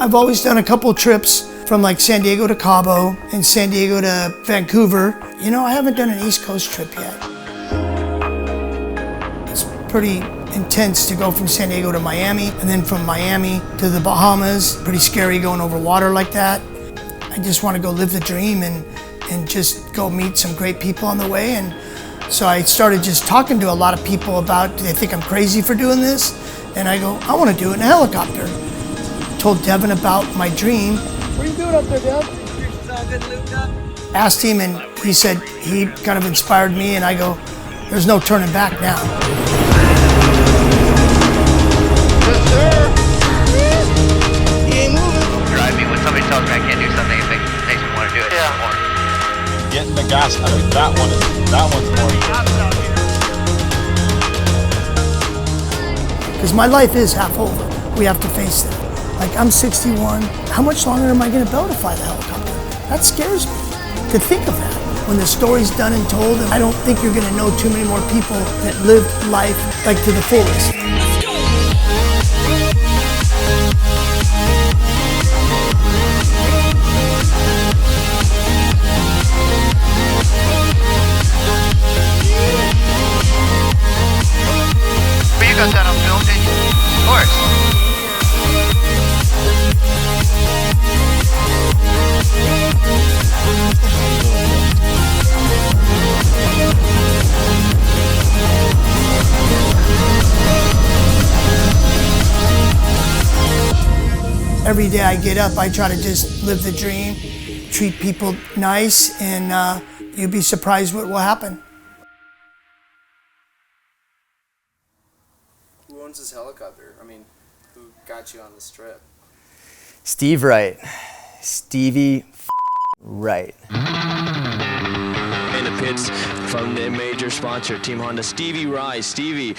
I've always done a couple trips from like San Diego to Cabo and San Diego to Vancouver. You know, I haven't done an East Coast trip yet. It's pretty intense to go from San Diego to Miami and then from Miami to the Bahamas. Pretty scary going over water like that. I just want to go live the dream and just go meet some great people on the way. And so I started just talking to a lot of people about, do they think I'm crazy for doing this? And I go, I want to do it in a helicopter. Told Devin about my dream. What are you doing up there, Devin? It's all good looped up. Asked him and he said he kind of inspired me, and I go, there's no turning back now. Yes, sir. He ain't moving. Drive me when somebody tells me I can't do something, it makes me want to do it more. Getting the gas, I mean, that one's more. Because my life is half over. We have to face that. Like, I'm 61. How much longer am I going to be able to fly the helicopter? That scares me to think of that. When the story's done and told, and I don't think you're going to know too many more people that lived life like to the fullest. But you got that on film, didn't you? Of course. Every day I get up, I try to just live the dream, treat people nice, and you'd be surprised what will happen. Who owns this helicopter? I mean, who got you on this trip? Steve Wright. Stevie Wright. In the pits from the major sponsor, Team Honda, Stevie Wright. Stevie,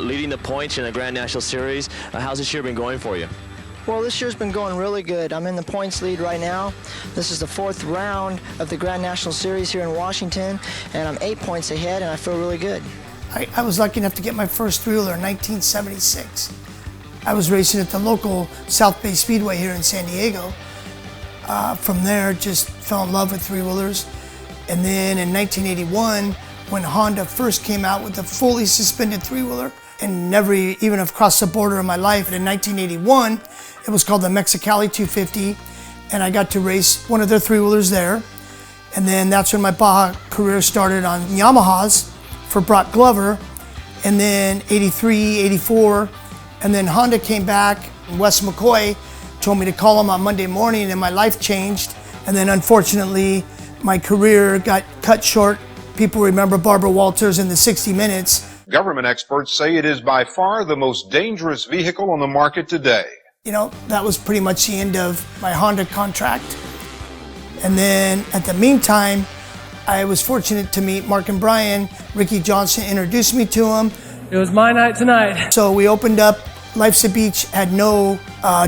leading the points in the Grand National Series. How's this year been going for you? Well, this year's been going really good. I'm in the points lead right now. This is the 4th round of the Grand National Series here in Washington, and I'm 8 points ahead, and I feel really good. I was lucky enough to get my first three-wheeler in 1976. I was racing at the local South Bay Speedway here in San Diego. From there, just fell in love with three-wheelers. And then in 1981, when Honda first came out with the fully suspended three-wheeler, and never even have crossed the border in my life. In 1981, it was called the Mexicali 250, and I got to race one of their three-wheelers there. And then that's when my Baja career started on Yamahas for Brock Glover. And then 83, 84, and then Honda came back, and Wes McCoy told me to call him on Monday morning, and my life changed. And then unfortunately, my career got cut short. People remember Barbara Walters in the 60 Minutes. Government experts say it is by far the most dangerous vehicle on the market today. You know, that was pretty much the end of my Honda contract. And then at the meantime, I was fortunate to meet Mark and Brian. Ricky Johnson introduced me to him. It was my night tonight. So we opened up, Life's a Beach had no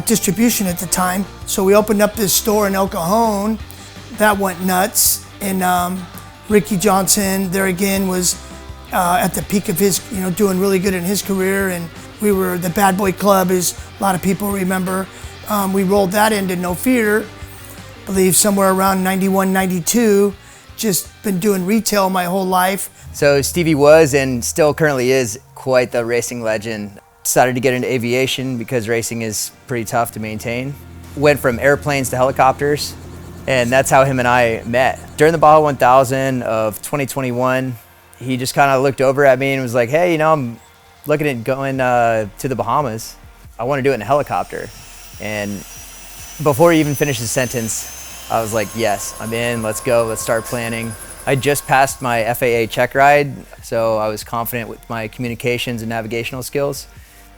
distribution at the time. So we opened up this store in El Cajon. That went nuts. And Ricky Johnson, there again, was at the peak of his, doing really good in his career, and we were the Bad Boy Club, as a lot of people remember. We rolled that into No Fear, I believe somewhere around 91, 92. Just been doing retail my whole life. So Stevie was and still currently is quite the racing legend. Decided to get into aviation because racing is pretty tough to maintain. Went from airplanes to helicopters, and that's how him and I met. During the Baja 1000 of 2021, he just kind of looked over at me and was like, hey, I'm looking at going to the Bahamas. I want to do it in a helicopter. And before he even finished his sentence, I was like, yes, I'm in, let's go, let's start planning. I just passed my FAA check ride, so I was confident with my communications and navigational skills.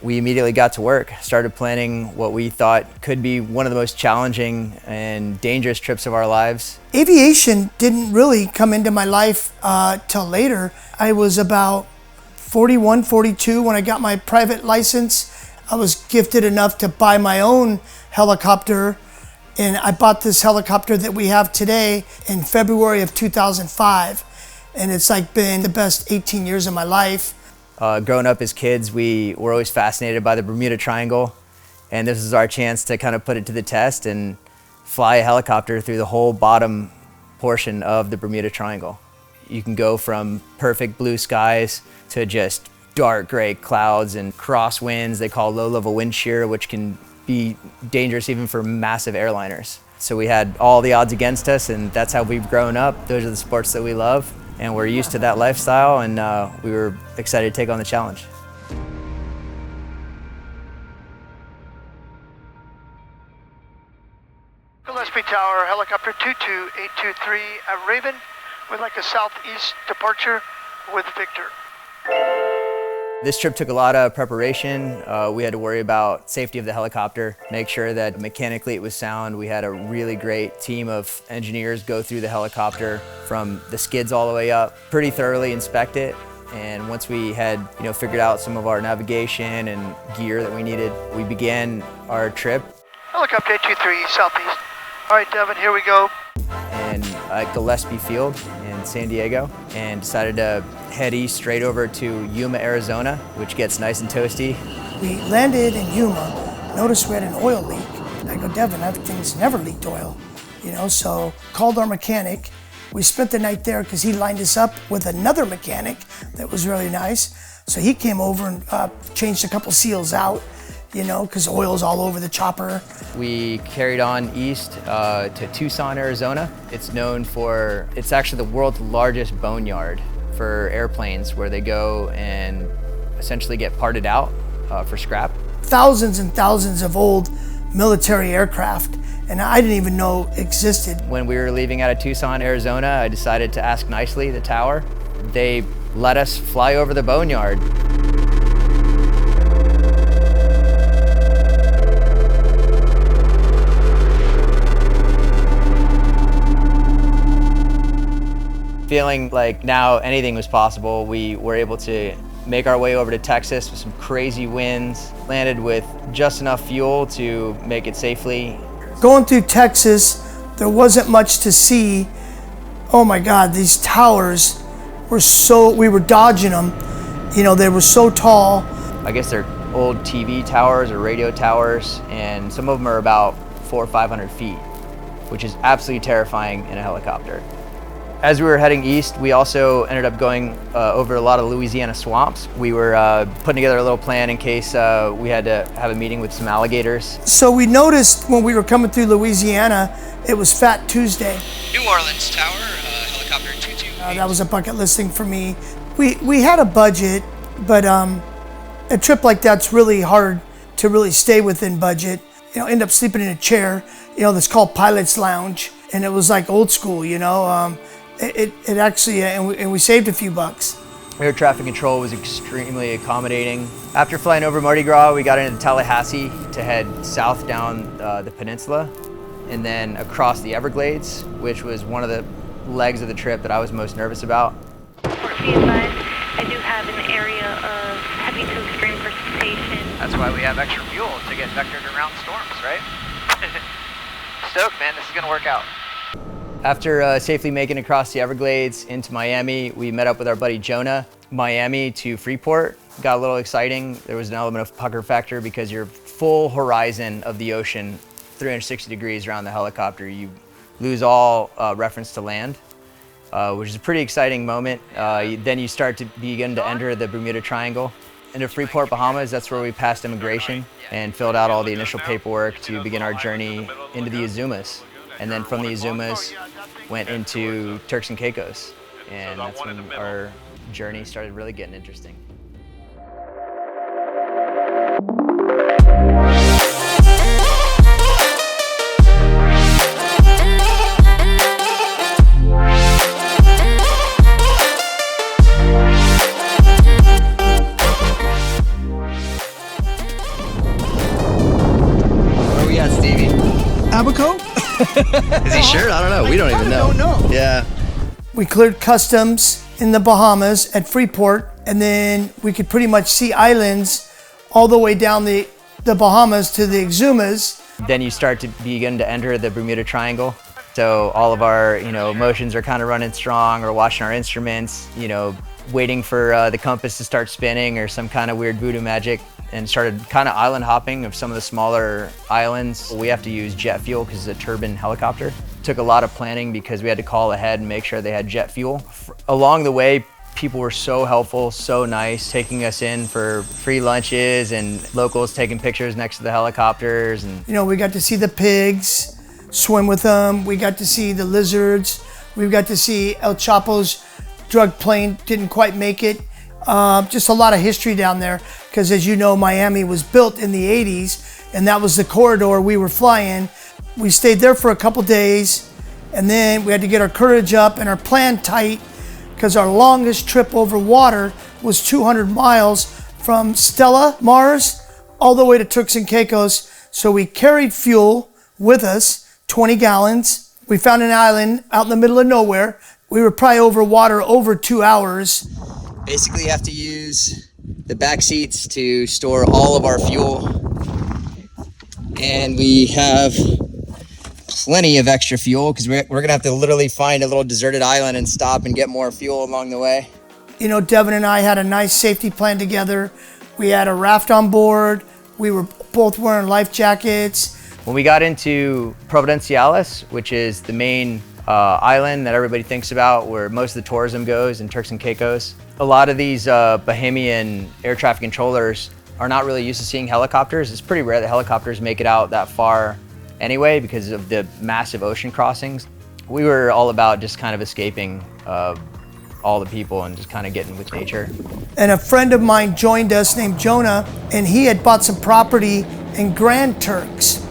We immediately got to work, started planning what we thought could be one of the most challenging and dangerous trips of our lives. Aviation didn't really come into my life till later. I was about 41, 42 when I got my private license. I was gifted enough to buy my own helicopter, and I bought this helicopter that we have today in February of 2005. And it's like been the best 18 years of my life. Growing up as kids, we were always fascinated by the Bermuda Triangle, And this is our chance to kind of put it to the test and fly a helicopter through the whole bottom portion of the Bermuda Triangle. You can go from perfect blue skies to just dark gray clouds and crosswinds they call low-level wind shear, which can be dangerous even for massive airliners. So we had all the odds against us, and that's how we've grown up. Those are the sports that we love, and we're used to that lifestyle, and we were excited to take on the challenge. Gillespie Tower, helicopter 22823 at Raven, with like a southeast departure with Victor. This trip took a lot of preparation. We had to worry about safety of the helicopter, make sure that mechanically it was sound. We had a really great team of engineers go through the helicopter from the skids all the way up, pretty thoroughly inspect it. And once we had figured out some of our navigation and gear that we needed, we began our trip. Helicopter 823 southeast. All right, Devin, here we go. And at Gillespie Field in San Diego, and decided to head east straight over to Yuma, Arizona, which gets nice and toasty. We landed in Yuma, noticed we had an oil leak. I go, Devin, everything's never leaked oil, so called our mechanic. We spent the night there because he lined us up with another mechanic that was really nice. So he came over and changed a couple seals out, because oil's all over the chopper. We carried on east to Tucson, Arizona. It's known for, it's actually the world's largest boneyard for airplanes, where they go and essentially get parted out for scrap. Thousands and thousands of old military aircraft, and I didn't even know existed. When we were leaving out of Tucson, Arizona, I decided to ask nicely the tower. They let us fly over the boneyard. Feeling like now anything was possible, we were able to make our way over to Texas with some crazy winds, landed with just enough fuel to make it safely. Going through Texas, there wasn't much to see. Oh my God, these towers were we were dodging them. They were so tall. I guess they're old TV towers or radio towers, and some of them are about 400 or 500 feet, which is absolutely terrifying in a helicopter. As we were heading east, we also ended up going over a lot of Louisiana swamps. We were putting together a little plan in case we had to have a meeting with some alligators. So we noticed when we were coming through Louisiana, it was Fat Tuesday. New Orleans Tower, helicopter 22. That was a bucket list thing for me. We had a budget, but a trip like that's really hard to really stay within budget. End up sleeping in a chair, that's called Pilot's Lounge, and it was like old school, It actually, and we saved a few bucks. Air traffic control was extremely accommodating. After flying over Mardi Gras, we got into Tallahassee to head south down the peninsula and then across the Everglades, which was one of the legs of the trip that I was most nervous about. Be advised, I do have an area of heavy to extreme precipitation. That's why we have extra fuel to get vectored around storms, right? Stoked, man, this is gonna work out. After safely making it across the Everglades into Miami, we met up with our buddy Jonah. Miami to Freeport got a little exciting. There was an element of pucker factor because you're full horizon of the ocean, 360 degrees around the helicopter. You lose all reference to land, which is a pretty exciting moment. Then you start to begin to enter the Bermuda Triangle. Into Freeport, Bahamas, that's where we passed immigration and filled out all the initial paperwork to begin our journey into the Azumas. And then from the Azumas, went into Turks and Caicos. And that's when our journey started really getting interesting. Where we at, Stevie? Abaco? Is he sure? I don't know. We don't even know. Don't know. Yeah. We cleared customs in the Bahamas at Freeport, and then we could pretty much see islands all the way down the Bahamas to the Exumas. Then you start to begin to enter the Bermuda Triangle. So all of our, emotions are kind of running strong. We're watching our instruments, waiting for the compass to start spinning or some kind of weird voodoo magic and started kind of island hopping of some of the smaller islands. We have to use jet fuel because it's a turbine helicopter. Took a lot of planning because we had to call ahead and make sure they had jet fuel. Along the way, people were so helpful, so nice, taking us in for free lunches and locals taking pictures next to the helicopters. And you know, we got to see the pigs, swim with them. We got to see the lizards. We got to see El Chapo's drug plane, didn't quite make it. Just a lot of history down there because, as you know, Miami was built in the 80s and that was the corridor we were flying. We stayed there for a couple days and then we had to get our courage up and our plan tight because our longest trip over water was 200 miles from Stella, Mars, all the way to Turks and Caicos. So we carried fuel with us, 20 gallons. We found an island out in the middle of nowhere. We were probably over water over 2 hours. basically have to use the back seats to store all of our fuel. And we have plenty of extra fuel because we're gonna have to literally find a little deserted island and stop and get more fuel along the way. You know, Devin and I had a nice safety plan together. We had a raft on board. We were both wearing life jackets. When we got into Providenciales, which is the main island that everybody thinks about, where most of the tourism goes in Turks and Caicos, a lot of these Bahamian air traffic controllers are not really used to seeing helicopters. It's pretty rare that helicopters make it out that far anyway because of the massive ocean crossings. We were all about just kind of escaping all the people and just kind of getting with nature. And a friend of mine joined us named Jonah, and he had bought some property in Grand Turks.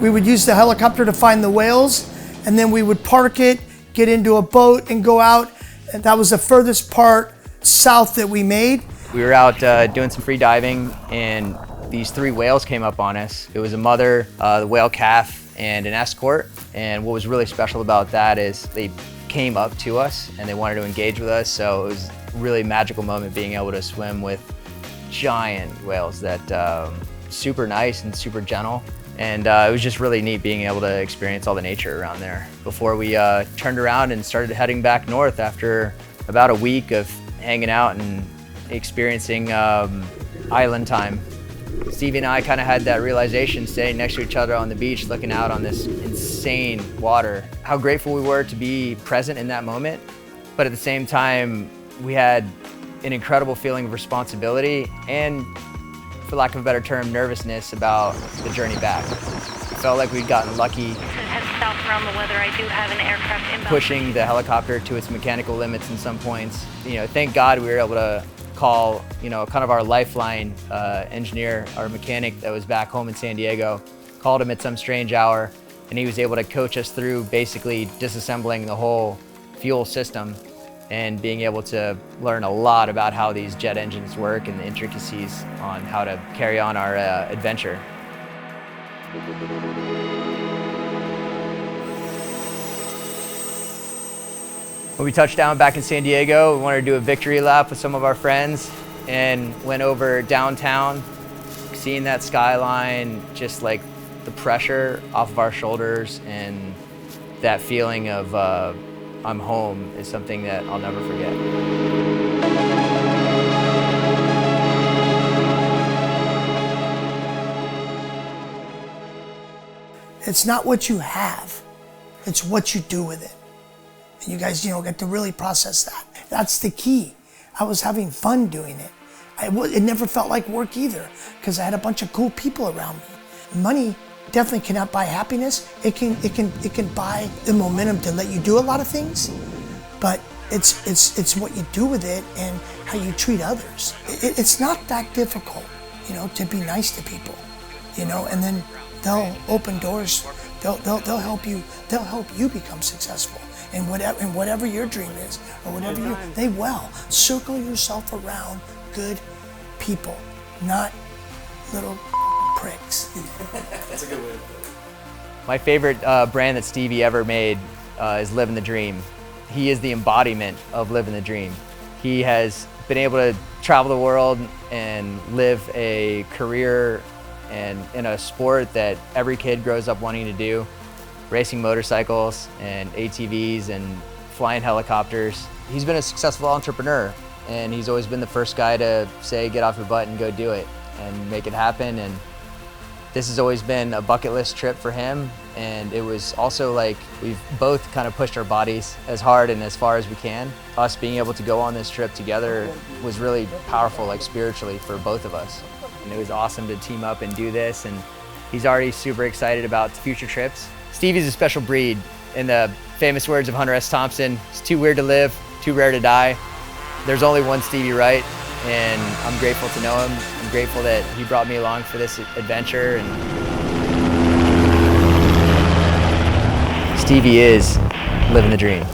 We would use the helicopter to find the whales, and then we would park it, get into a boat, and go out. And that was the furthest part south that we made. We were out doing some free diving, and these 3 whales came up on us. It was a mother, the whale calf, and an escort. And what was really special about that is they came up to us and they wanted to engage with us. So it was a really magical moment being able to swim with giant whales that super nice and super gentle. And it was just really neat being able to experience all the nature around there before we turned around and started heading back north after about a week of hanging out and experiencing island time. Stevie and I kind of had that realization standing next to each other on the beach looking out on this insane water, how grateful we were to be present in that moment. But at the same time, we had an incredible feeling of responsibility and, for lack of a better term, nervousness about the journey back. It felt like we'd gotten lucky. Head south around the weather. I do have an aircraft inbound. Pushing the helicopter to its mechanical limits in some points. You know, thank God we were able to call, you know, kind of our lifeline engineer, our mechanic that was back home in San Diego, called him at some strange hour, and he was able to coach us through basically disassembling the whole fuel system and being able to learn a lot about how these jet engines work and the intricacies on how to carry on our adventure. When we touched down back in San Diego, we wanted to do a victory lap with some of our friends and went over downtown, seeing that skyline, just like the pressure off of our shoulders and that feeling of I'm home is something that I'll never forget. It's not what you have, it's what you do with it. And you guys, get to really process that. That's the key. I was having fun doing it. It never felt like work either, because I had a bunch of cool people around me. Money definitely cannot buy happiness. It can buy the momentum to let you do a lot of things, but it's what you do with it and how you treat others. It's not that difficult, to be nice to people, and then they'll open doors. They'll help you. They'll help you become successful. And whatever your dream is, or whatever they will. Circle yourself around good people, not little pricks. That's a good way to put it. My favorite brand that Stevie ever made is Livin The Dream. He is the embodiment of Livin The Dream. He has been able to travel the world and live a career and in a sport that every kid grows up wanting to do. Racing motorcycles and ATVs and flying helicopters. He's been a successful entrepreneur, and he's always been the first guy to say, get off your butt and go do it. and make it happen. And this has always been a bucket list trip for him, and it was also like we've both kind of pushed our bodies as hard and as far as we can. Us being able to go on this trip together was really powerful, like spiritually, for both of us. And it was awesome to team up and do this, and he's already super excited about future trips. Stevie's a special breed. In the famous words of Hunter S. Thompson, it's too weird to live, too rare to die. There's only one Stevie Wright, and I'm grateful to know him. I'm grateful that he brought me along for this adventure. And Stevie is living the dream.